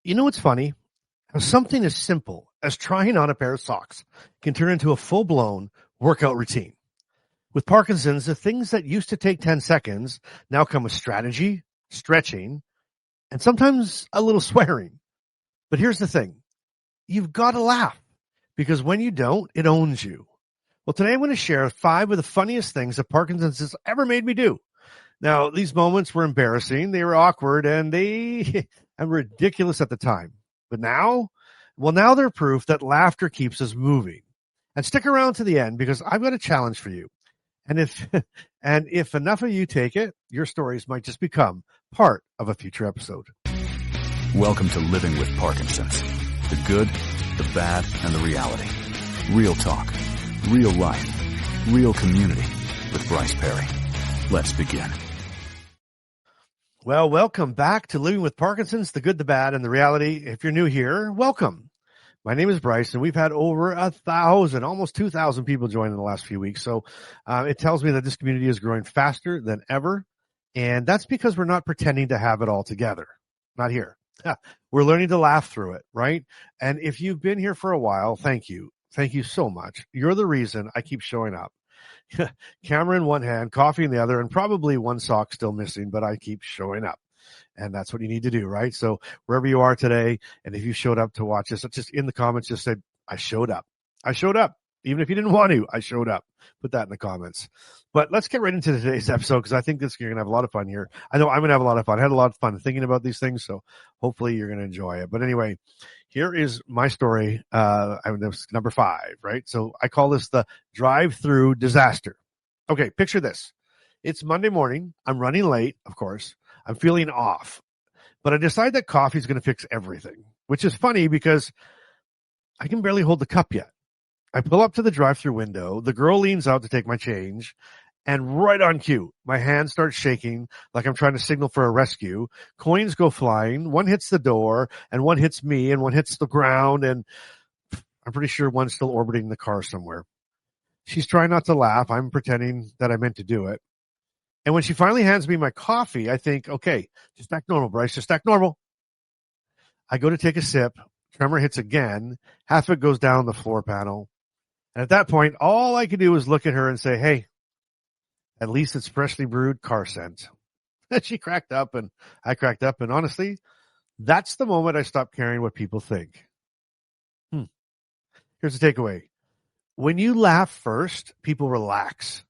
You know what's funny? How something as simple as trying on a pair of socks can turn into a full-blown workout routine. With Parkinson's, the things that used to take 10 seconds now come with strategy, stretching, and sometimes a little swearing. But here's the thing. You've got to laugh because when you don't, it owns you. Well, today I'm going to share 5 of the funniest things that Parkinson's has ever made me do. Now, these moments were embarrassing, they were awkward, and they and ridiculous at the time. But now, now they're proof that laughter keeps us moving. And stick around to the end because I've got a challenge for you. And if enough of you take it, your stories might just become part of a future episode. Welcome to Living with Parkinson's. The good, the bad, and the reality. Real talk, real life, real community with Bryce Perry. Let's begin. Well, welcome back to Living with Parkinson's, the good, the bad, and the reality. If you're new here, welcome. My name is Bryce, and we've had over 1,000, almost 2,000 people join in the last few weeks. So it tells me that this community is growing faster than ever, and that's because we're not pretending to have it all together. Not here. We're learning to laugh through it, right? And if you've been here for a while, thank you. Thank you so much. You're the reason I keep showing up. Camera in one hand, coffee in the other, and probably one sock still missing, but I keep showing up. And that's what you need to do, right? So wherever you are today, and if you showed up to watch this, just in the comments, just say, I showed up. I showed up. Even if you didn't want to, I showed up. Put that in the comments. But let's get right into today's episode because I think you're going to have a lot of fun here. I know I'm going to have a lot of fun. I had a lot of fun thinking about these things, so hopefully you're going to enjoy it. But anyway, here is my story. Number 5, right? So I call this the drive-through disaster. Okay, picture this. It's Monday morning. I'm running late, of course. I'm feeling off. But I decide that coffee is going to fix everything, which is funny because I can barely hold the cup yet. I pull up to the drive-through window. The girl leans out to take my change. And right on cue, my hand starts shaking like I'm trying to signal for a rescue. Coins go flying. One hits the door, and one hits me, and one hits the ground. And I'm pretty sure one's still orbiting the car somewhere. She's trying not to laugh. I'm pretending that I meant to do it. And when she finally hands me my coffee, I think, okay, just act normal, Bryce. Just act normal. I go to take a sip. Tremor hits again. Half of it goes down the floor panel. And at that point, all I could do was look at her and say, hey, at least it's freshly brewed car scent. And she cracked up and I cracked up. And honestly, that's the moment I stopped caring what people think. Here's the takeaway. When you laugh first, people relax.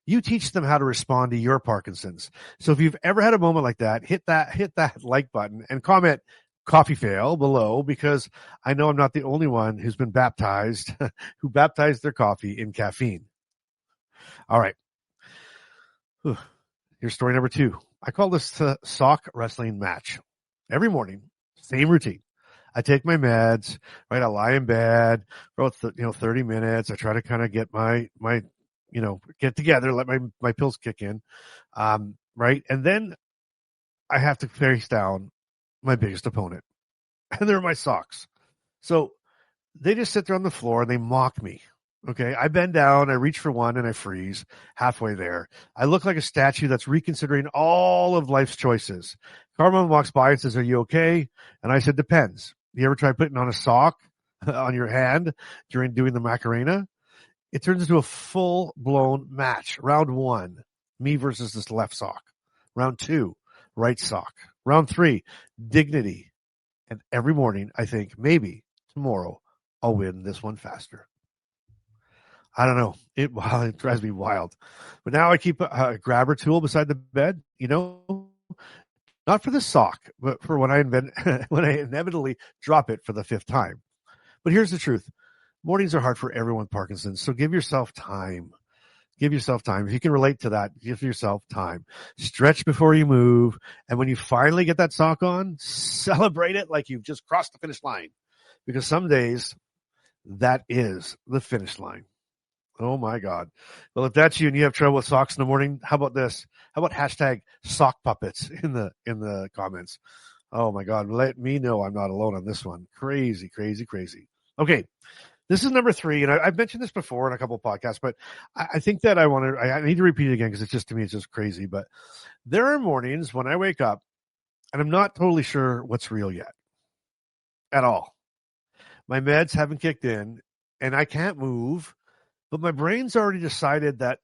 You teach them how to respond to your Parkinson's. So if you've ever had a moment like that, hit that like button and comment coffee fail below because I know I'm not the only one who's been baptized, who baptized their coffee in caffeine. All right. Here's story number 2. I call this the sock wrestling match. Every morning, same routine. I take my meds, right? I lie in bed for 30 minutes. I try to kind of get my get together, let my pills kick in. Right. And then I have to face down my biggest opponent. And they're my socks. So they just sit there on the floor and they mock me. Okay. I bend down, I reach for one and I freeze halfway there. I look like a statue that's reconsidering all of life's choices. Carmen walks by and says, are you okay? And I said, depends. You ever try putting on a sock on your hand during doing the Macarena? It turns into a full-blown match. Round 1, me versus this left sock. Round 2, right sock. Round 3, dignity. And every morning, I think, maybe tomorrow, I'll win this one faster. I don't know. It drives me wild. But now I keep a grabber tool beside the bed, not for the sock, but for when I inevitably drop it for the 5th time. But here's the truth. Mornings are hard for everyone with Parkinson's, so give yourself time. Give yourself time. If you can relate to that, give yourself time. Stretch before you move, and when you finally get that sock on, celebrate it like you've just crossed the finish line. Because some days, that is the finish line. Oh, my God. Well, if that's you and you have trouble with socks in the morning, how about this? How about hashtag sock puppets in the comments? Oh, my God. Let me know I'm not alone on this one. Crazy, crazy, crazy. Okay. This is number 3, and I've mentioned this before in a couple of podcasts, but I think that I need to repeat it again because to me, it's just crazy. But there are mornings when I wake up and I'm not totally sure what's real yet. at all. My meds haven't kicked in and I can't move, but my brain's already decided that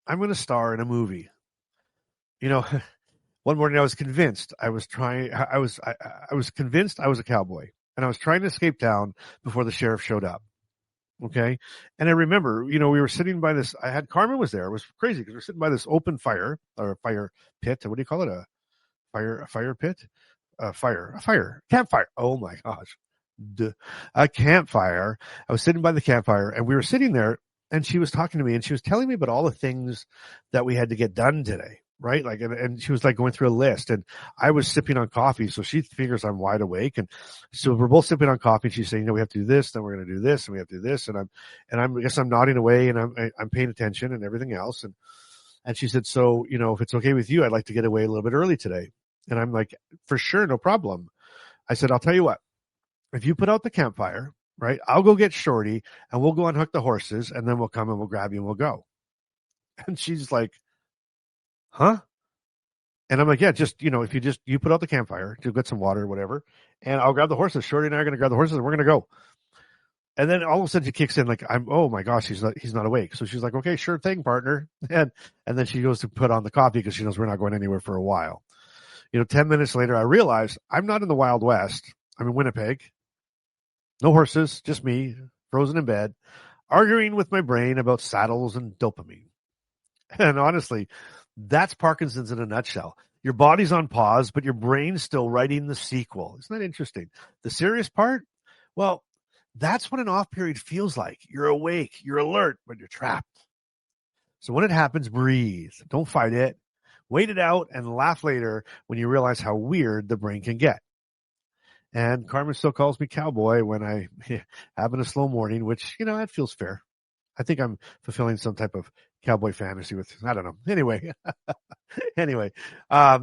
I'm going to star in a movie. You know, one morning I was convinced I was convinced I was a cowboy and I was trying to escape town before the sheriff showed up. Okay. And I remember, we were sitting by this, Carmen was there. It was crazy because we're sitting by this open fire or a fire pit. What do you call it? A fire pit? A campfire. Oh my gosh. A campfire. I was sitting by the campfire and we were sitting there and she was talking to me and she was telling me about all the things that we had to get done today. Right. Like, and she was like going through a list and I was sipping on coffee. So she figures I'm wide awake. And so we're both sipping on coffee and she's saying, we have to do this, then we're going to do this and we have to do this. And I guess I'm nodding away and I'm paying attention and everything else. And she said, so, if it's okay with you, I'd like to get away a little bit early today. And I'm like, for sure. No problem. I said, I'll tell you what, if you put out the campfire, right, I'll go get Shorty and we'll go unhook the horses and then we'll come and we'll grab you and we'll go. And she's like, huh? And I'm like, yeah, just, if you put out the campfire to get some water or whatever, and I'll grab the horses. Shorty and I are going to grab the horses and we're going to go. And then all of a sudden she kicks in like, oh my gosh, he's not awake. So she's like, okay, sure thing, partner. And then she goes to put on the coffee because she knows we're not going anywhere for a while. 10 minutes later, I realize I'm not in the Wild West. I'm in Winnipeg. No horses, just me, frozen in bed, arguing with my brain about saddles and dopamine. And honestly, that's Parkinson's in a nutshell. Your body's on pause, but your brain's still writing the sequel. Isn't that interesting? The serious part? Well, that's what an off period feels like. You're awake, you're alert, but you're trapped. So when it happens, breathe. Don't fight it. Wait it out and laugh later when you realize how weird the brain can get. And Carmen still calls me cowboy when I having a slow morning, which, that feels fair. I think I'm fulfilling some type of cowboy fantasy with, I don't know. Anyway, how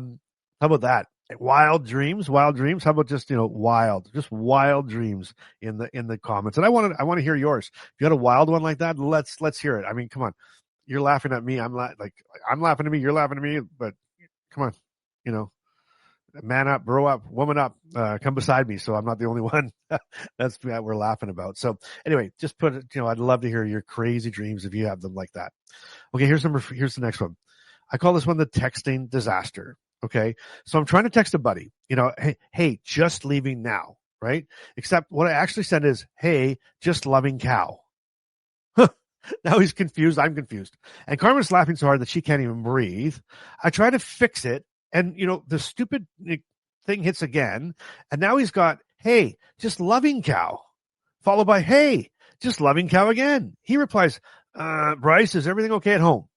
about that? Wild dreams. How about just, wild dreams in the comments. And I want to hear yours. If you had a wild one like that, let's hear it. I mean, come on. You're laughing at me. I'm laughing at me. You're laughing at me, but come on, man up, grow up, woman up, come beside me. So I'm not the only one. That's what we're laughing about. So anyway, just put it, I'd love to hear your crazy dreams if you have them like that. Okay. Here's the next one. I call this one the texting disaster. Okay. So I'm trying to text a buddy, hey, just leaving now. Right. Except what I actually said is, hey, just loving cow. Now he's confused. I'm confused. And Carmen's laughing so hard that she can't even breathe. I try to fix it. And, the stupid thing hits again. And now he's got, hey, just loving cow. Followed by, hey, just loving cow again. He replies, Bryce, is everything okay at home?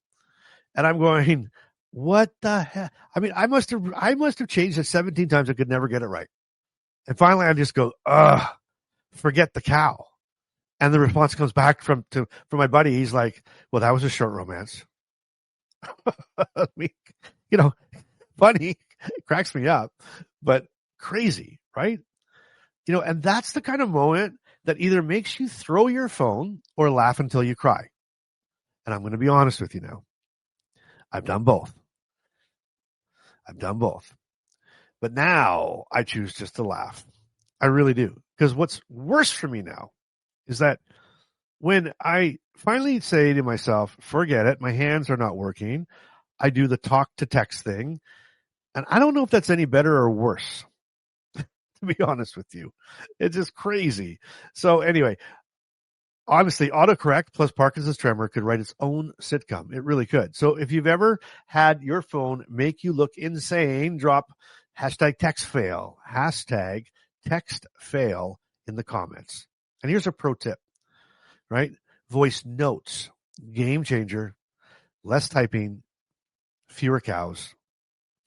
And I'm going, what the hell? I mean, I must have changed it 17 times. I could never get it right. And finally I just go, forget the cow. And the response comes back from my buddy. He's like, well, that was a short romance. I mean, funny, it cracks me up, but crazy, right? And that's the kind of moment that either makes you throw your phone or laugh until you cry. And I'm going to be honest with you now. I've done both. But now I choose just to laugh. I really do. Because what's worse for me now is that when I finally say to myself, forget it, my hands are not working, I do the talk to text thing. And I don't know if that's any better or worse, to be honest with you. It's just crazy. So anyway, honestly, autocorrect plus Parkinson's tremor could write its own sitcom. It really could. So if you've ever had your phone make you look insane, drop #text fail in the comments. And here's a pro tip, right? Voice notes, game changer, less typing, fewer cows.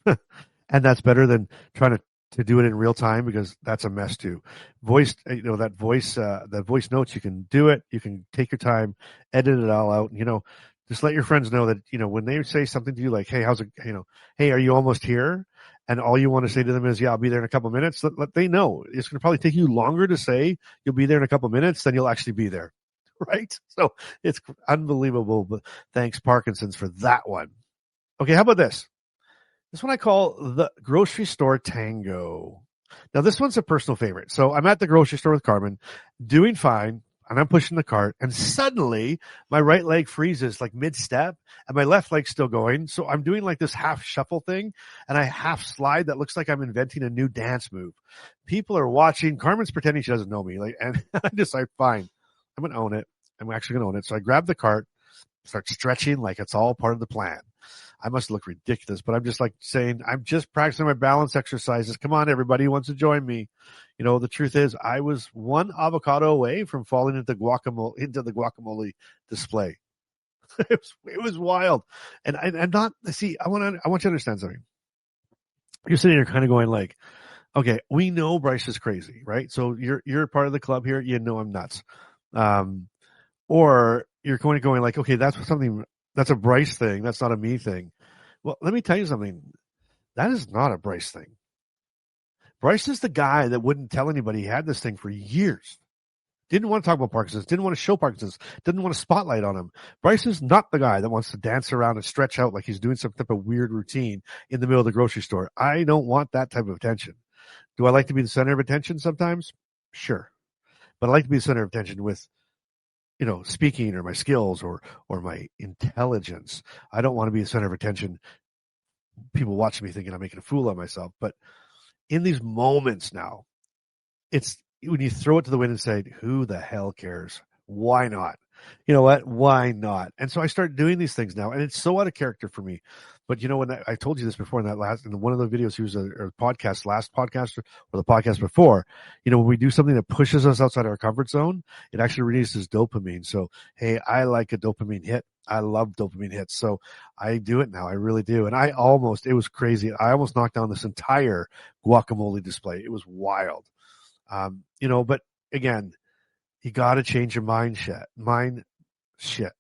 And that's better than trying to do it in real time because that's a mess too. Voice notes, you can do it. You can take your time, edit it all out. Just let your friends know that, when they say something to you like, hey, how's it, hey, are you almost here? And all you want to say to them is, yeah, I'll be there in a couple of minutes. Let they know. It's going to probably take you longer to say you'll be there in a couple of minutes than you'll actually be there. Right? So it's unbelievable. But thanks, Parkinson's, for that one. Okay. How about this? This one I call the grocery store tango. Now, this one's a personal favorite. So I'm at the grocery store with Carmen, doing fine, and I'm pushing the cart, and suddenly my right leg freezes like mid-step, and my left leg's still going. So I'm doing like this half shuffle thing, and I half slide that looks like I'm inventing a new dance move. People are watching. Carmen's pretending she doesn't know me, and I decide, fine, I'm going to own it. I'm actually going to own it. So I grab the cart, start stretching like it's all part of the plan. I must look ridiculous, but I'm just like saying, I'm just practicing my balance exercises. Come on, everybody who wants to join me. The truth is I was one avocado away from falling into the guacamole display. it was wild. And I'm not, see, I want you to understand something. You're sitting here kind of going like, okay, we know Bryce is crazy, right? So you're part of the club here. You know I'm nuts. Or you're going like, okay, that's a Bryce thing. That's not a me thing. Well, let me tell you something. That is not a Bryce thing. Bryce is the guy that wouldn't tell anybody he had this thing for years. Didn't want to talk about Parkinson's. Didn't want to show Parkinson's. Didn't want to spotlight on him. Bryce is not the guy that wants to dance around and stretch out like he's doing some type of weird routine in the middle of the grocery store. I don't want that type of attention. Do I like to be the center of attention sometimes? Sure. But I like to be the center of attention with speaking or my skills or my intelligence. I don't want to be the center of attention. People watching me thinking I'm making a fool of myself. But in these moments now, it's when you throw it to the wind and say, who the hell cares? Why not? You know what? Why not? And so I start doing these things now, and it's so out of character for me. But when I told you this before in one of the videos, he was last podcast or the podcast before, when we do something that pushes us outside our comfort zone, it actually releases dopamine. So, hey, I like a dopamine hit. I love dopamine hits. So I do it now. I really do. And it was crazy. I almost knocked down this entire guacamole display. It was wild. But again, you got to change your mindset. Mindset.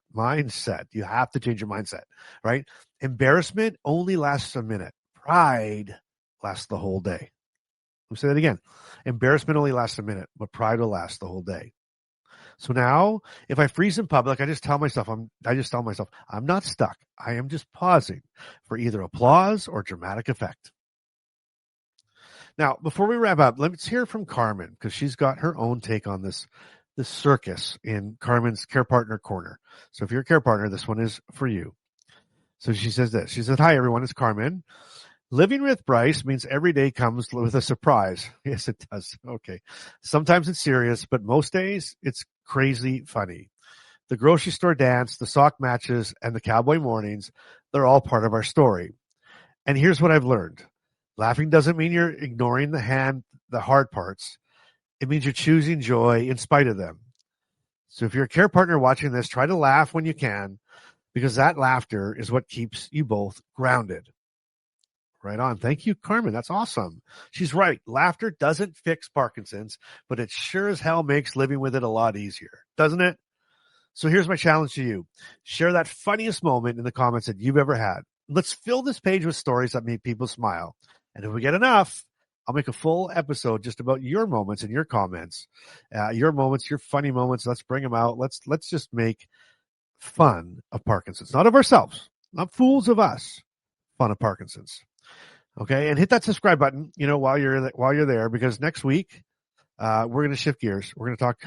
You have to change your mindset, right? Embarrassment only lasts a minute. Pride lasts the whole day. Let me say that again. Embarrassment only lasts a minute, but pride will last the whole day. So now, if I freeze in public, I just tell myself, I'm not stuck. I am just pausing for either applause or dramatic effect. Now, before we wrap up, let's hear from Carmen, because she's got her own take on this circus in Carmen's Care Partner Corner. So if you're a care partner, this one is for you. So she says this. She said, hi, everyone. It's Carmen. Living with Bryce means every day comes with a surprise. Yes, it does. Okay. Sometimes it's serious, but most days it's crazy funny. The grocery store dance, the sock matches, and the cowboy mornings, they're all part of our story. And here's what I've learned. Laughing doesn't mean you're ignoring the hard parts. It means you're choosing joy in spite of them. So if you're a care partner watching this, try to laugh when you can, because that laughter is what keeps you both grounded. Right on. Thank you, Carmen. That's awesome. She's right. Laughter doesn't fix Parkinson's, but it sure as hell makes living with it a lot easier, doesn't it? So here's my challenge to you. Share that funniest moment in the comments that you've ever had. Let's fill this page with stories that make people smile. And if we get enough, I'll make a full episode just about your moments and your comments, your moments, your funny moments. Let's bring them out. Let's just make fun of Parkinson's, not of ourselves, not fools of us, fun of Parkinson's. Okay. And hit that subscribe button, while you're there, because next week, we're going to shift gears. We're going to talk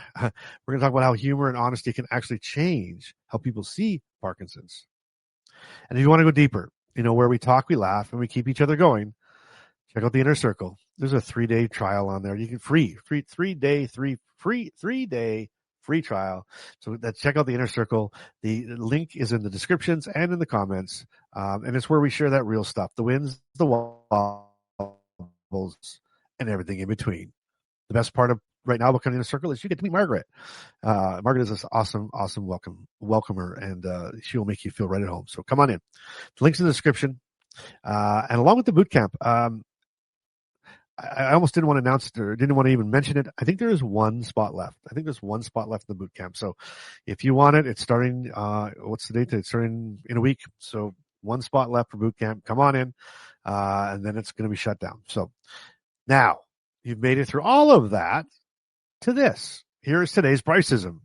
about how humor and honesty can actually change how people see Parkinson's. And if you want to go deeper, where we talk, we laugh, and we keep each other going, check out the Inner Circle. There's a 3-day trial on there. You can free trial. So check out the Inner Circle. The link is in the descriptions and in the comments. And it's where we share that real stuff, the wins, the wobbles, and everything in between. The best part of right now becoming Inner Circle is you get to meet Margaret. Margaret is this awesome welcomer, and she will make you feel right at home. So come on in. The link's in the description. And along with the boot camp, I almost didn't want to announce it or didn't want to even mention it. I think there is one spot left. There's one spot left in the boot camp. So if you want it, it's starting, what's the date? It's starting in a week. So one spot left for boot camp. Come on in. And then it's going to be shut down. So now you've made it through all of that to this. Here is today's Bryceism.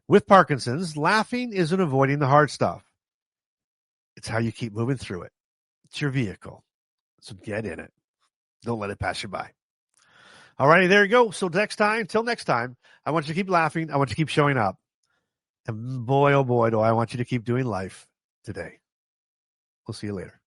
With Parkinson's, laughing isn't avoiding the hard stuff. It's how you keep moving through it. It's your vehicle. So get in it. Don't let it pass you by. All righty, there you go. So till next time, I want you to keep laughing. I want you to keep showing up. And boy, oh boy, do I want you to keep doing life today. We'll see you later.